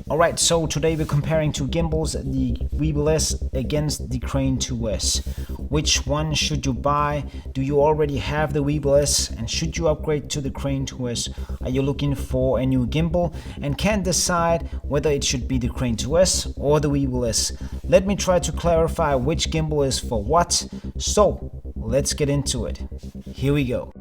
Alright, so today we're comparing two gimbals, the Weebill S against the Crane 2S. Which one should you buy? Do you already have the Weebill S? And should you upgrade to the Crane 2S? Are you looking for a new gimbal and can't decide whether it should be the Crane 2S or the Weebill S? Let me try to clarify which gimbal is for what. So let's get into it. Here we go.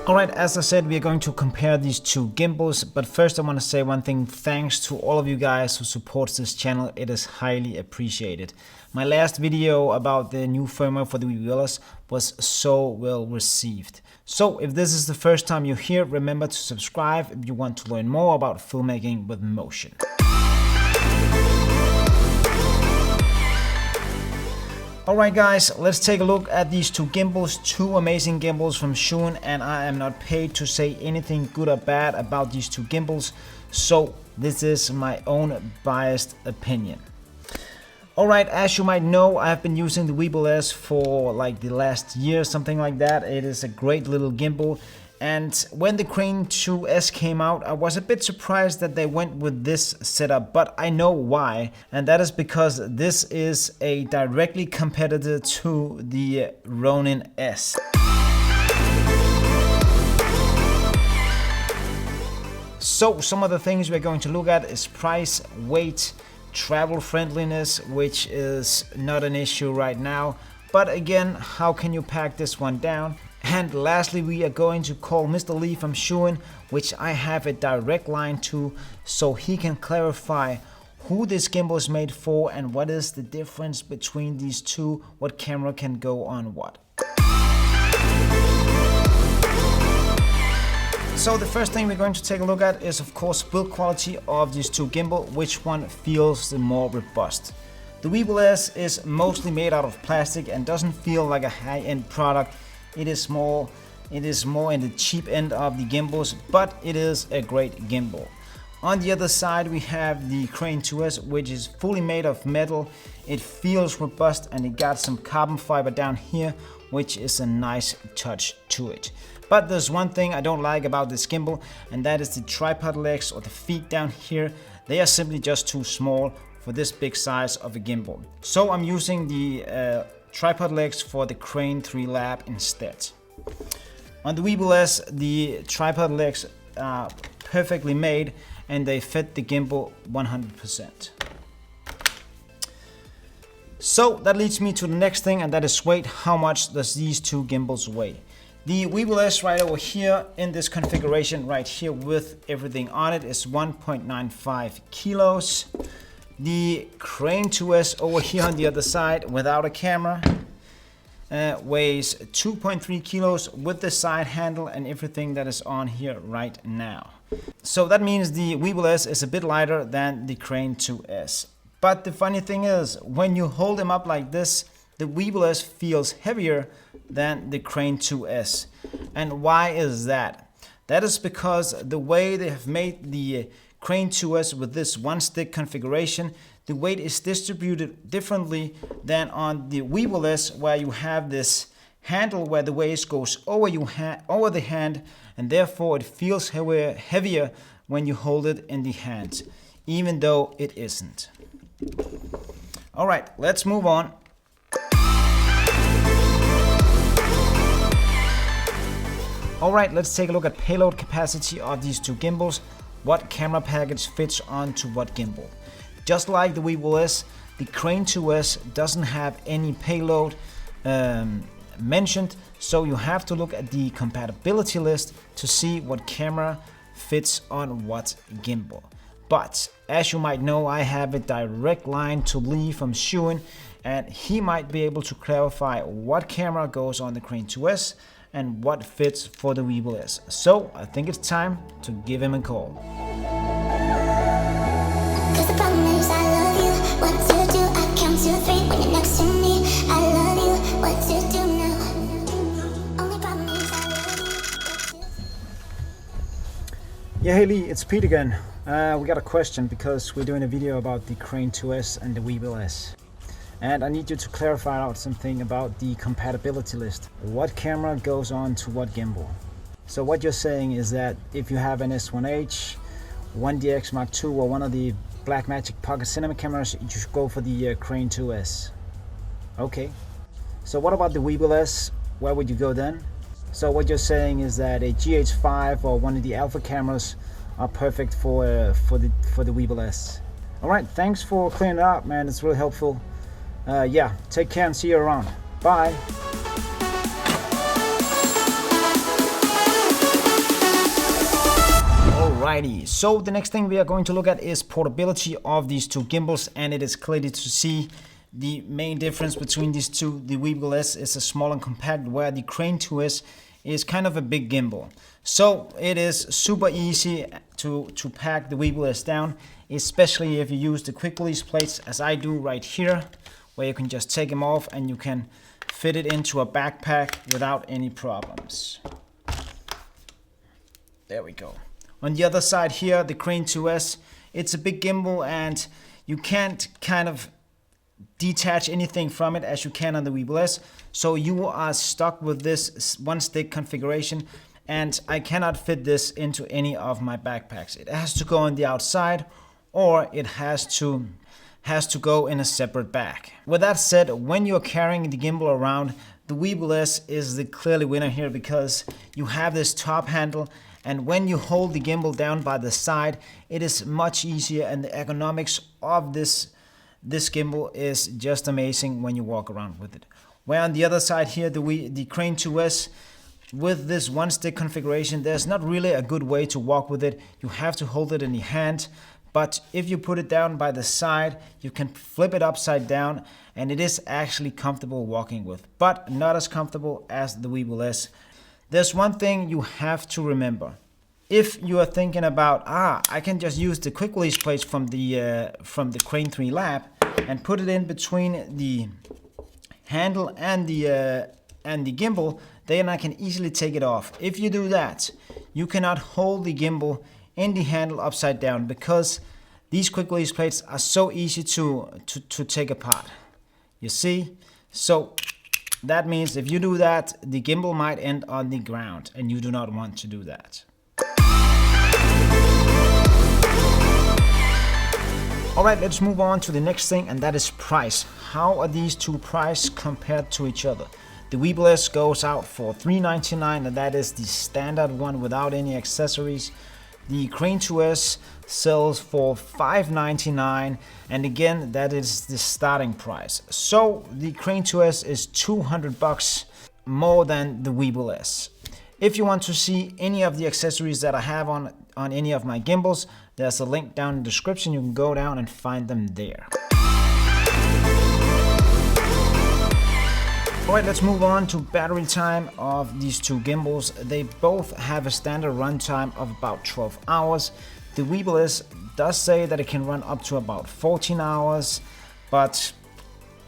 Alright, as I said, we are going to compare these two gimbals, but first I want to say one thing. Thanks to all of you guys who support this channel, it is highly appreciated. My last video about the new firmware for the Weebill S was so well received. So if this is the first time you're here, remember to subscribe if you want to learn more about filmmaking with motion. Alright guys, let's take a look at these two gimbals, two amazing gimbals from Zhiyun, and I am not paid to say anything good or bad about these two gimbals, so this is my own biased opinion. Alright, as you might know, I have been using the Weebill S for like the last year, something like that. It is a great little gimbal. And when the Crane 2S came out, I was a bit surprised that they went with this setup, but I know why, and that is because this is a directly competitor to the Ronin S. So some of the things we're going to look at is price, weight, travel friendliness, which is not an issue right now, but again, how can you pack this one down? And lastly, we are going to call Mr. Lee from Zhiyun, which I have a direct line to, so he can clarify who this gimbal is made for and what is the difference between these two, what camera can go on what. So the first thing we're going to take a look at is of course build quality of these two gimbal, which one feels the more robust. The Weebill S is mostly made out of plastic and doesn't feel like a high-end product. It is more in the cheap end of the gimbals, but it is a great gimbal. On the other side we have the Crane 2S, which is fully made of metal. It feels robust and it got some carbon fiber down here, which is a nice touch to it. But there's one thing I don't like about this gimbal, and that is the tripod legs or the feet down here. They are simply just too small for this big size of a gimbal. So I'm using the tripod legs for the Crane 3 Lab instead. On the Weebill S, the tripod legs are perfectly made and they fit the gimbal 100%. So that leads me to the next thing, and that is weight. How much does these two gimbals weigh? The Weebill S right over here in this configuration right here with everything on it is 1.95 kilos. The Crane 2S over here on the other side without a camera weighs 2.3 kilos with the side handle and everything that is on here right now. So that means the Weebill S is a bit lighter than the Crane 2S. But the funny thing is, when you hold them up like this, the Weebill S feels heavier than the Crane 2S. And why is that? That is because the way they have made the Crane 2S with this one stick configuration, the weight is distributed differently than on the Weebill S, where you have this handle where the weight goes over the hand, and therefore it feels heavier when you hold it in the hand, even though it isn't. Alright, let's move on. Alright, let's take a look at payload capacity of these two gimbals. What camera package fits onto what gimbal. Just like the Weebill S, the Crane 2S doesn't have any payload mentioned, so you have to look at the compatibility list to see what camera fits on what gimbal. But as you might know, I have a direct line to Lee from Zhiyun, and he might be able to clarify what camera goes on the Crane 2S and what fits for the Weebill S. So I think it's time to give him a call. Cause the problem is I love you. What to do? I count to 3 when you're next to me. I love you. What to do now? Only problem is I love you. Yeah, hey Lee, it's Pete again. We got a question because we're doing a video about the Crane 2S and the Weebill S. And I need you to clarify out something about the compatibility list. What camera goes on to what gimbal? So what you're saying is that if you have an S1H, 1DX Mark II, or one of the Blackmagic Pocket Cinema cameras, you should go for the Crane 2S. Okay. So what about the Weebill S? Where would you go then? So what you're saying is that a GH5 or one of the Alpha cameras are perfect for the Weebill S. All right, thanks for clearing it up, man. It's really helpful. Yeah, take care and see you around. Bye. Alrighty, so the next thing we are going to look at is portability of these two gimbals, and it is clearly to see the main difference between these two. The Weebill S is a small and compact, where the Crane 2S is kind of a big gimbal. So it is super easy to pack the Weebill S down, especially if you use the quick release plates as I do right here, where you can just take them off and you can fit it into a backpack without any problems. There we go. On the other side here, the Crane 2S, it's a big gimbal and you can't kind of detach anything from it as you can on the Weebill S. So you are stuck with this one stick configuration, and I cannot fit this into any of my backpacks. It has to go on the outside, or it has to go in a separate bag. With that said, when you're carrying the gimbal around, the Weebill S is the clearly winner here, because you have this top handle, and when you hold the gimbal down by the side, it is much easier, and the ergonomics of this gimbal is just amazing when you walk around with it. Where on the other side here, the Crane 2S, with this one stick configuration, there's not really a good way to walk with it. You have to hold it in your hand, but if you put it down by the side, you can flip it upside down, and it is actually comfortable walking with, but not as comfortable as the Weebill S. There's one thing you have to remember. If you are thinking about, I can just use the quick release plates from the Crane 3 Lab and put it in between the handle and the gimbal, then I can easily take it off. If you do that, you cannot hold the gimbal in the handle upside down, because these quick release plates are so easy to take apart. You see? So that means if you do that, the gimbal might end on the ground, and you do not want to do that. Alright, let's move on to the next thing, and that is price. How are these two prices compared to each other? The Weebill S goes out for $399, and that is the standard one without any accessories. The Crane 2S sells for $599, and again, that is the starting price. So the Crane 2S is $200 more than the Weebill S. If you want to see any of the accessories that I have on any of my gimbals, there's a link down in the description. You can go down and find them there. Alright, let's move on to battery time of these two gimbals. They both have a standard runtime of about 12 hours. The Weebill S does say that it can run up to about 14 hours, but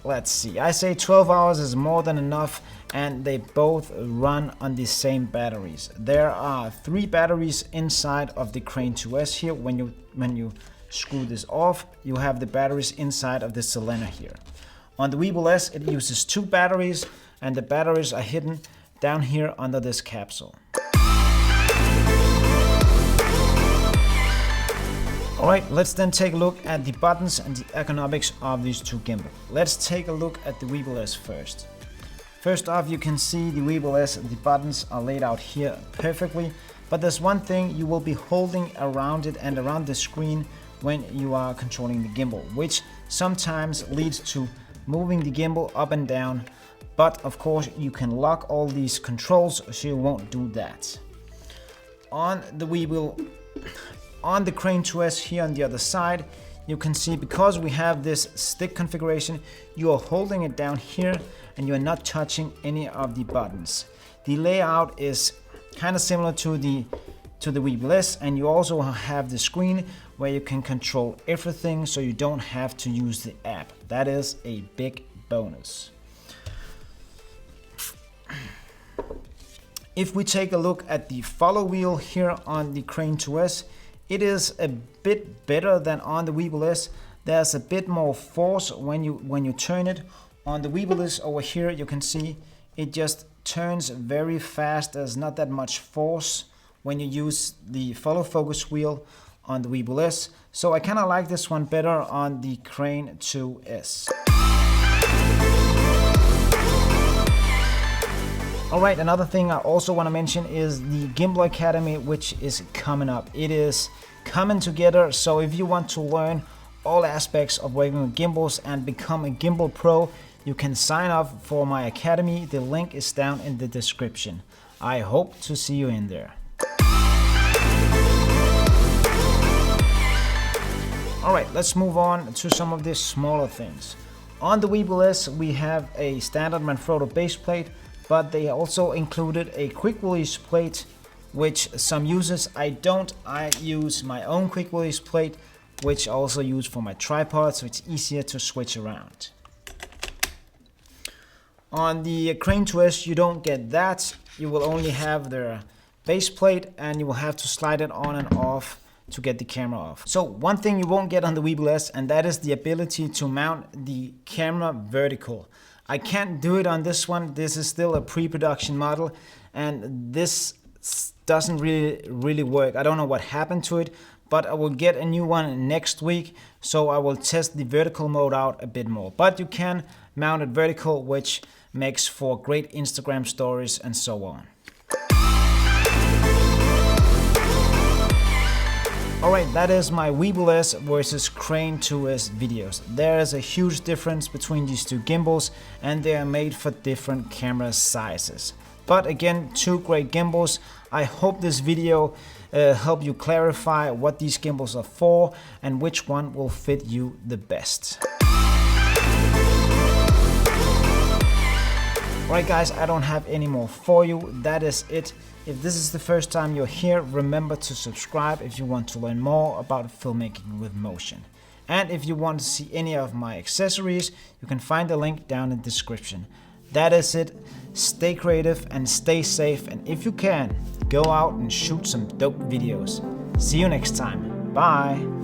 let's see. I say 12 hours is more than enough, and they both run on the same batteries. There are 3 batteries inside of the Crane 2S here. When you screw this off, you have the batteries inside of the cylinder here. On the Weebill S, it uses 2 batteries, and the batteries are hidden down here under this capsule. Alright, let's then take a look at the buttons and the ergonomics of these two gimbals. Let's take a look at the Weebill S first. First off, you can see the Weebill S, the buttons are laid out here perfectly, but there's one thing you will be holding around it and around the screen when you are controlling the gimbal, which sometimes leads to moving the gimbal up and down, but of course you can lock all these controls so you won't do that. On the Crane 2S here on the other side, you can see, because we have this stick configuration, you are holding it down here and you are not touching any of the buttons. The layout is kind of similar to the Weebill S, and you also have the screen where you can control everything, so you don't have to use the app. That is a big bonus. If we take a look at the follow wheel here on the Crane 2S, it is a bit better than on the Weebill S. there's a bit more force when you turn it. On the Weebill over here, you can see it just turns very fast. There's not that much force when you use the follow focus wheel on the Weebill. So I kind of like this one better on the Crane 2S. Alright, another thing I also want to mention is the Gimbal Academy, which is coming up. It is coming together, so if you want to learn all aspects of working with gimbals and become a gimbal pro, you can sign up for my academy. The link is down in the description. I hope to see you in there. Alright, let's move on to some of the smaller things. On the Weebill we have a standard Manfrotto base plate, but they also included a quick release plate, which some uses I don't. I use my own quick release plate, which I also use for my tripod, so it's easier to switch around. On the Crane 2S you don't get that. You will only have the base plate and you will have to slide it on and off to get the camera off. So one thing you won't get on the Weebill, and that is the ability to mount the camera vertical. I can't do it on this one. This is still a pre-production model and this doesn't really work. I don't know what happened to it, but I will get a new one next week, so I will test the vertical mode out a bit more. But you can mount it vertical, which makes for great Instagram stories and so on. Alright, that is my Weebill versus Crane 2S videos. There is a huge difference between these two gimbals and they are made for different camera sizes. But again, two great gimbals. I hope this video helped you clarify what these gimbals are for and which one will fit you the best. Alright guys, I don't have any more for you. That is it. If this is the first time you're here, remember to subscribe if you want to learn more about filmmaking with motion. And if you want to see any of my accessories, you can find the link down in the description. That is it. Stay creative and stay safe, and if you can, go out and shoot some dope videos. See you next time. Bye!